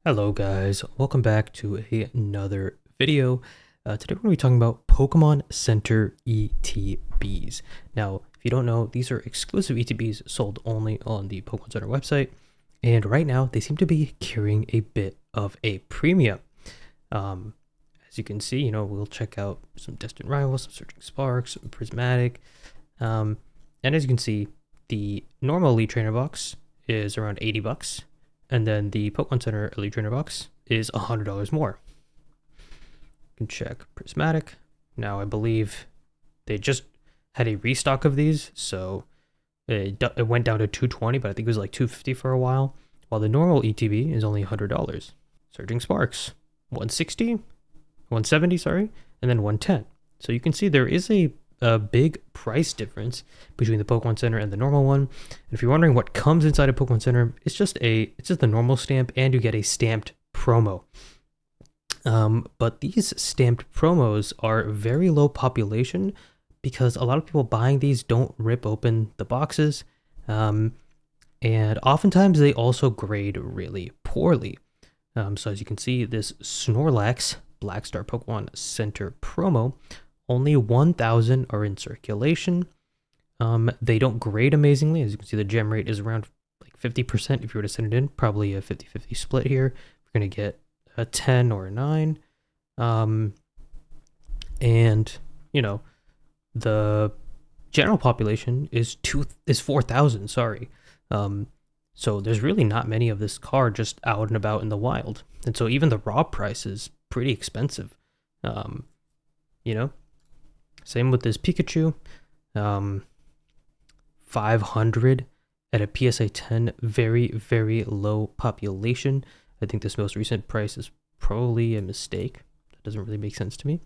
Hello guys, welcome back to another video. Today we're going to be talking about Pokemon Center ETBs. Now, if you don't know, these are exclusive ETBs sold only on the Pokemon Center website, and right now they seem to be carrying a bit of a premium. As you can see, we'll check out some Distant Rivals, some Searching Sparks, some Prismatic, and as you can see, the normal Elite Trainer box is around 80 bucks. And then the Pokemon Center Elite Trainer box is $100 more. You can check Prismatic. Now, I believe they just had a restock of these, so it went down to $220, but I think it was like $250 for a while, while the normal ETB is only $100. Surging Sparks, $170, sorry, and then $110. So you can see there is a big price difference between the Pokemon Center and the normal one. And if you're wondering what comes inside a Pokemon Center, it's just the normal stamp, and you get a stamped promo. But these stamped promos are very low population because a lot of people buying these don't rip open the boxes, and oftentimes they also grade really poorly. So as you can see, this Snorlax Black Star Pokemon Center promo, only 1,000 are in circulation. They don't grade amazingly. As you can see, the gem rate is around like 50% if you were to send it in. Probably a 50-50 split here. We're going to get a 10 or a 9. And, the general population is 4,000, sorry. So there's really not many of this card just out and about in the wild. And so even the raw price is pretty expensive. Same with this Pikachu, 500 at a PSA 10, very, very low population. I think this most recent price is probably a mistake. That doesn't really make sense to me.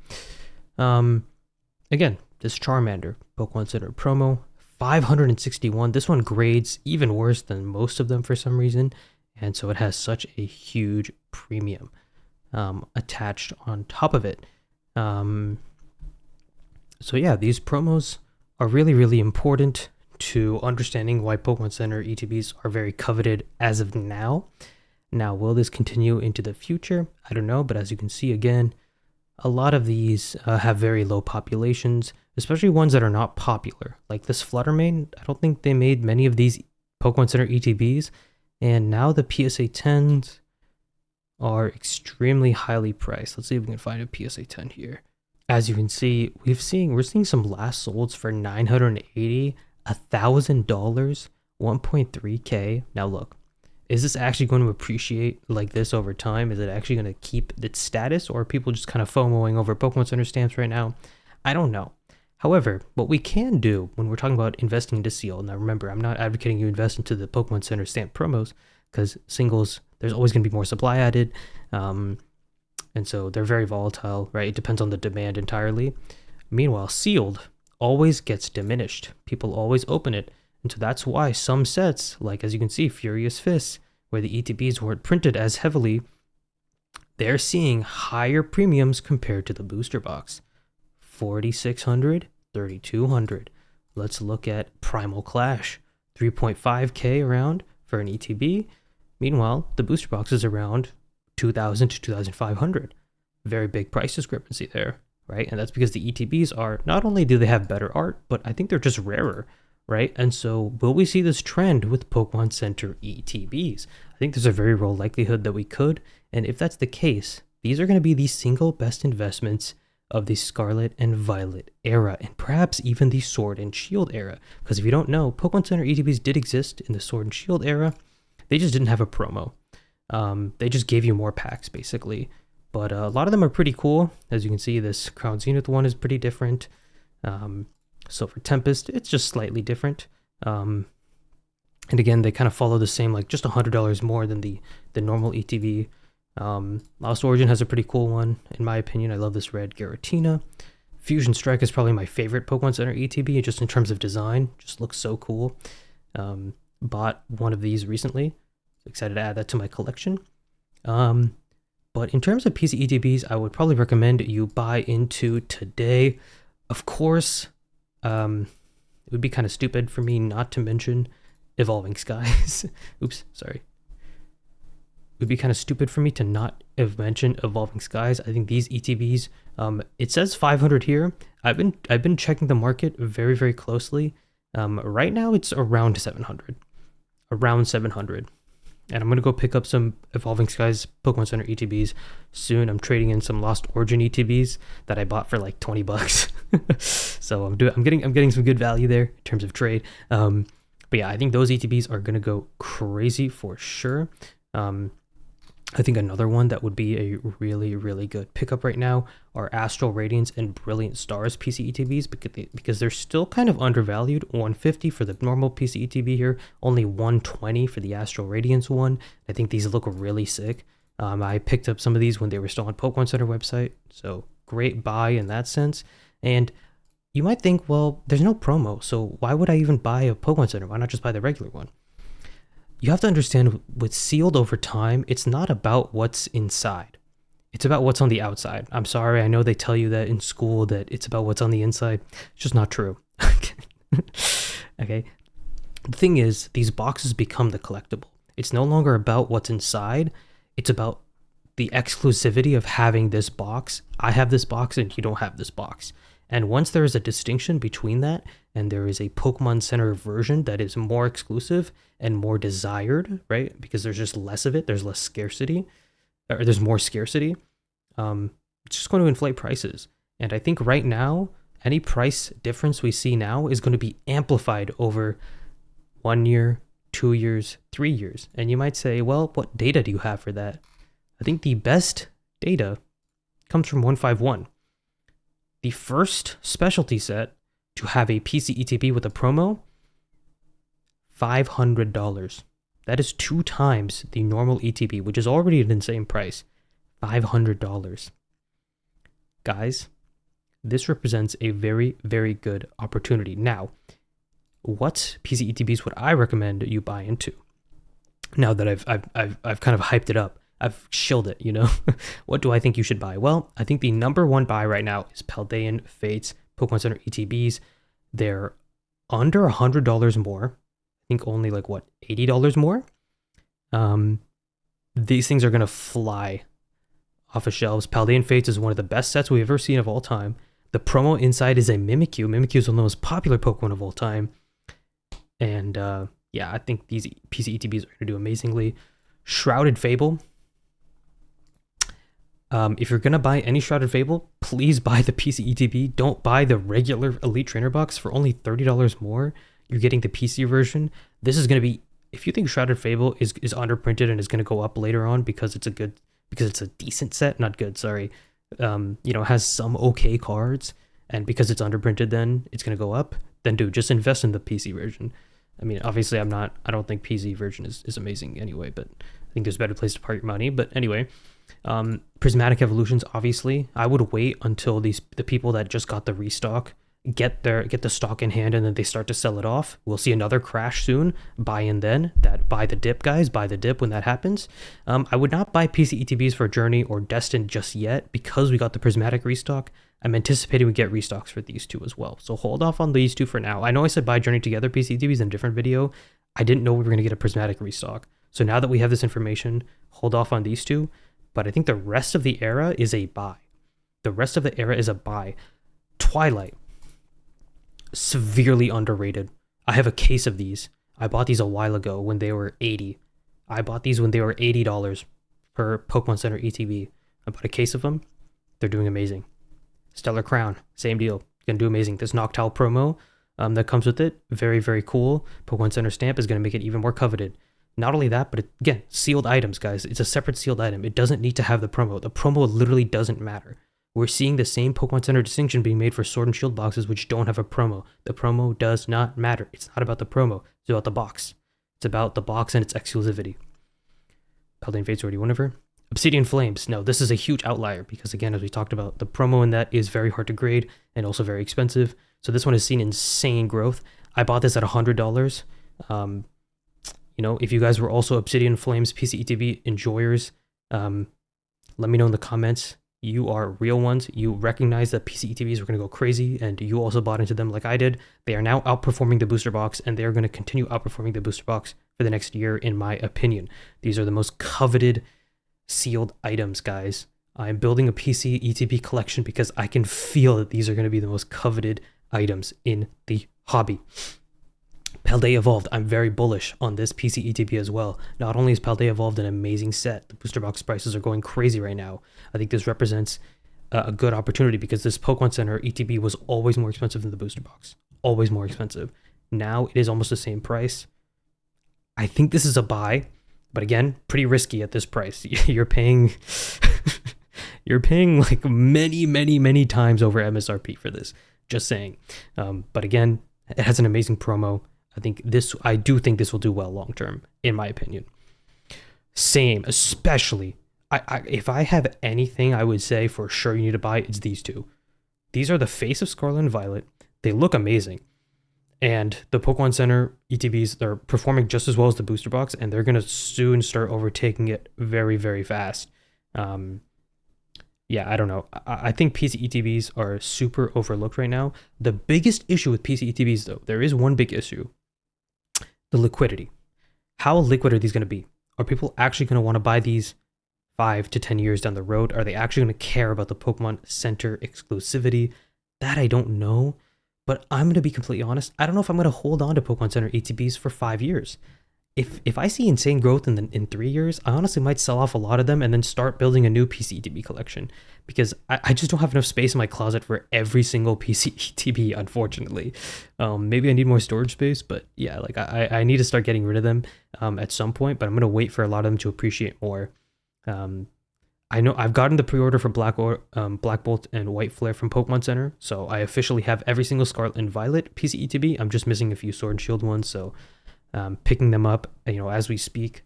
Again, this Charmander, Pokemon Center promo, 561. This one grades even worse than most of them for some reason, and so it has such a huge premium attached on top of it. So yeah, these promos are really, really important to understanding why Pokemon Center ETBs are very coveted as of now. Now, will this continue into the future? I don't know, but as you can see again, a lot of these have very low populations, especially ones that are not popular. Like this Fluttermane, I don't think they made many of these Pokemon Center ETBs, and now the PSA 10s are extremely highly priced. Let's see if we can find a PSA 10 here. As you can see, we're seeing some last solds for $980, $1,000, 1.3K. Now look, is this actually going to appreciate like this over time? Is it actually going to keep its status, or are people just kind of FOMOing over Pokemon Center stamps right now? I don't know. However, what we can do when we're talking about investing into Seal, now remember, I'm not advocating you invest into the Pokemon Center stamp promos, because singles, there's always going to be more supply added. And so they're very volatile, right? It depends on the demand entirely. Meanwhile, sealed always gets diminished. People always open it. And so that's why some sets, like as you can see, Furious Fists, where the ETBs weren't printed as heavily, they're seeing higher premiums compared to the booster box. 4,600, 3,200. Let's look at Primal Clash, 3.5K around for an ETB. Meanwhile, the booster box is around 2,000 to 2,500. Very big price discrepancy there, right? And that's because the ETBs are, not only do they have better art, but I think they're just rarer, right? And so will we see this trend with Pokemon Center ETBs? I think there's a very real likelihood that we could. And if that's the case, these are going to be the single best investments of the Scarlet and Violet era, and perhaps even the Sword and Shield era. Because if you don't know, Pokemon Center ETBs did exist in the Sword and Shield era. They just didn't have a promo. They just gave you more packs, basically. But a lot of them are pretty cool. As you can see, this Crown Zenith one is pretty different. Silver Tempest, it's just slightly different. And again, they kind of follow the same, like just $100 more than the normal ETB. Lost Origin has a pretty cool one, in my opinion. I love this red Giratina. Fusion Strike is probably my favorite Pokemon Center ETB, just in terms of design. Just looks so cool. Bought one of these recently. Excited to add that to my collection. But in terms of PC ETBs, I would probably recommend you buy into today. Of course, it would be kind of stupid for me not to mention Evolving Skies. Oops, sorry. would be kind of stupid for me to not have mentioned Evolving Skies. I think these ETBs, it says 500 here. I've been checking the market very, very closely. Right now it's around 700, around 700. And I'm gonna go pick up some Evolving Skies Pokemon Center ETBs soon. I'm trading in some Lost Origin ETBs that I bought for like 20 bucks. So I'm getting some good value there in terms of trade. But yeah, I think those ETBs are gonna go crazy for sure. I think another one that would be a really, really good pickup right now are Astral Radiance and Brilliant Stars PC ETBs because they're still kind of undervalued. 150 for the normal PC ETB here, only 120 for the Astral Radiance one. I think these look really sick. I picked up some of these when they were still on Pokemon Center website, so great buy in that sense. And you might think, well, there's no promo, so why would I even buy a Pokemon Center? Why not just buy the regular one? You have to understand with sealed over time, it's not about what's inside. It's about what's on the outside. I'm sorry, I know they tell you that in school that it's about what's on the inside. It's just not true. Okay. The thing is, these boxes become the collectible. It's no longer about what's inside. It's about the exclusivity of having this box. I have this box and you don't have this box. And once there is a distinction between that, and there is a Pokemon Center version that is more exclusive and more desired, right? Because there's just less of it, there's less scarcity, or there's more scarcity. It's just going to inflate prices. And I think right now, any price difference we see now is going to be amplified over 1 year, 2 years, 3 years. And you might say, well, what data do you have for that? I think the best data comes from 151. The first specialty set to have a PC ETB with a promo, $500. That is 2 times the normal ETB, which is already an insane price. $500. Guys, this represents a very, very good opportunity. Now, what PC ETBs would I recommend you buy into? Now that I've kind of hyped it up, I've shilled it, you know. What do I think you should buy? Well, I think the number one buy right now is Paldean Fates Pokemon Center ETBs. They're under $100 more. I think only like what, $80 more. These things are gonna fly off of shelves. Paldean Fates is one of the best sets we've ever seen of all time. The promo inside is a Mimikyu. Mimikyu is one of the most popular Pokemon of all time. And yeah, I think these PC ETBs are gonna do amazingly. Shrouded Fable. If you're gonna buy any Shrouded Fable, please buy the PC ETB. Don't buy the regular Elite Trainer box for only $30 more. You're getting the PC version. This is gonna be, if you think Shrouded Fable is underprinted and is gonna go up later on because it's a decent set, not good, sorry. You know, has some okay cards, and because it's underprinted, then it's gonna go up. Then dude, just invest in the PC version. I mean, obviously, I don't think PC version is amazing anyway, but I think there's a better place to park your money. But anyway. Prismatic Evolutions, obviously I would wait until the people that just got the restock get the stock in hand and then they start to sell it off. We'll see another crash soon. Buy in then. Buy the dip, guys. Buy the dip when that happens. I would not buy PC ETBs for Journey or Destined just yet because we got the Prismatic restock. I'm anticipating we get restocks for these two as well, so hold off on these two for now. I know I said buy Journey together PC ETBs in a different video. I didn't know we were going to get a Prismatic restock, so now that we have this information, hold off on these two. But I think the rest of the era is a buy. The rest of the era is a buy. Twilight, severely underrated. I have a case of these. I bought these a while ago when they were $80. I bought these when they were $80 per Pokemon Center ETB. I bought a case of them. They're doing amazing. Stellar Crown, same deal. Gonna do amazing. This Noctowl promo that comes with it, very, very cool. Pokemon Center stamp is gonna make it even more coveted. Not only that, but again, sealed items, guys. It's a separate sealed item. It doesn't need to have the promo. The promo literally doesn't matter. We're seeing the same Pokemon Center distinction being made for Sword and Shield boxes which don't have a promo. The promo does not matter. It's not about the promo. It's about the box. It's about the box and its exclusivity. Paldean Fate's already one of her. Obsidian Flames. No, this is a huge outlier because, again, as we talked about, the promo in that is very hard to grade and also very expensive. So this one has seen insane growth. I bought this at $100. You know, if you guys were also Obsidian Flames PC ETB enjoyers, let me know in the comments. You are real ones. You recognize that PC ETBs were going to go crazy, and you also bought into them like I did. They are now outperforming the booster box, and they are going to continue outperforming the booster box for the next year, in my opinion. These are the most coveted sealed items, guys. I'm building a PC ETB collection because I can feel that these are going to be the most coveted items in the hobby. Paldea Evolved, I'm very bullish on this PC ETB as well. Not only is Paldea Evolved an amazing set, the booster box prices are going crazy right now. I think this represents a good opportunity because this Pokemon Center ETB was always more expensive than the booster box. Always more expensive. Now it is almost the same price. I think this is a buy, but again, pretty risky at this price. You're paying you're paying like many times over MSRP for this. Just saying. But again, it has an amazing promo. I do think this will do well long term, in my opinion. Same, especially, if I have anything I would say for sure you need to buy, it's these two. These are the face of Scarlet and Violet. They look amazing. And the Pokemon Center ETBs, they're performing just as well as the booster box, and they're going to soon start overtaking it very fast. Yeah, I don't know. I think PC ETBs are super overlooked right now. The biggest issue with PC ETBs, though, there is one big issue. The liquidity. How liquid are these going to be? Are people actually going to want to buy these 5 to 10 years down the road? Are they actually going to care about the Pokemon Center exclusivity? That I don't know. But I'm going to be completely honest. I don't know if I'm going to hold on to Pokemon Center ETBs for 5 years. If I see insane growth in 3 years, I honestly might sell off a lot of them and then start building a new PC ETB collection, because I just don't have enough space in my closet for every single PC ETB, unfortunately. Maybe I need more storage space, but yeah, like I need to start getting rid of them at some point, but I'm going to wait for a lot of them to appreciate more. I know I've gotten the pre-order for Black Bolt and White Flare from Pokemon Center, so I officially have every single Scarlet and Violet PC ETB. I'm just missing a few Sword and Shield ones, so picking them up, as we speak,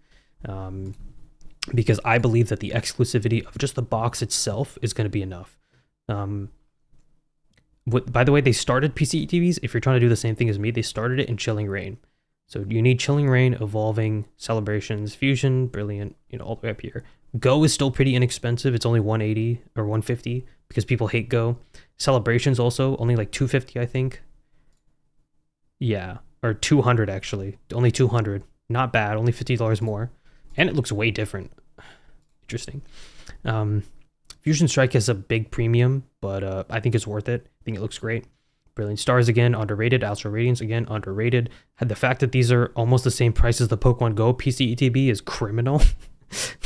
because I believe that the exclusivity of just the box itself is going to be enough. By the way, they started PC ETBs. If you're trying to do the same thing as me, they started it in Chilling Reign. So you need Chilling Reign, Evolving, Celebrations, Fusion, Brilliant, all the way up here. Go is still pretty inexpensive. It's only 180 or 150 because people hate Go. Celebrations also only like 250, I think. Yeah. Or 200 actually, only 200. Not bad, only $50 more, and it looks way different. Interesting. Fusion Strike has a big premium, but I think it's worth it. I think it looks great. Brilliant Stars again, underrated. Astral Radiance again, underrated. The fact that these are almost the same price as the Pokemon Go PC ETB is criminal.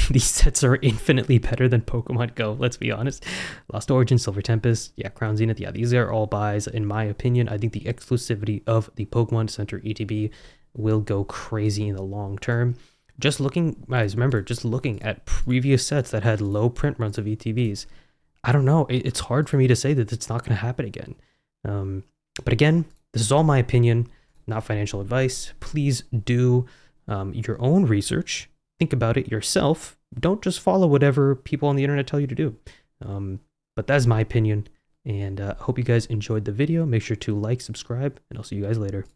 These sets are infinitely better than Pokemon Go, let's be honest. Lost Origin, Silver Tempest, yeah, Crown Zenith, yeah, these are all buys. In my opinion, I think the exclusivity of the Pokemon Center ETB will go crazy in the long term. Just looking at previous sets that had low print runs of ETBs, I don't know, it's hard for me to say that it's not going to happen again. But again, this is all my opinion, not financial advice. Please do your own research. Think about it yourself. Don't just follow whatever people on the internet tell you to do. But that's my opinion. And I hope you guys enjoyed the video. Make sure to like, subscribe, and I'll see you guys later.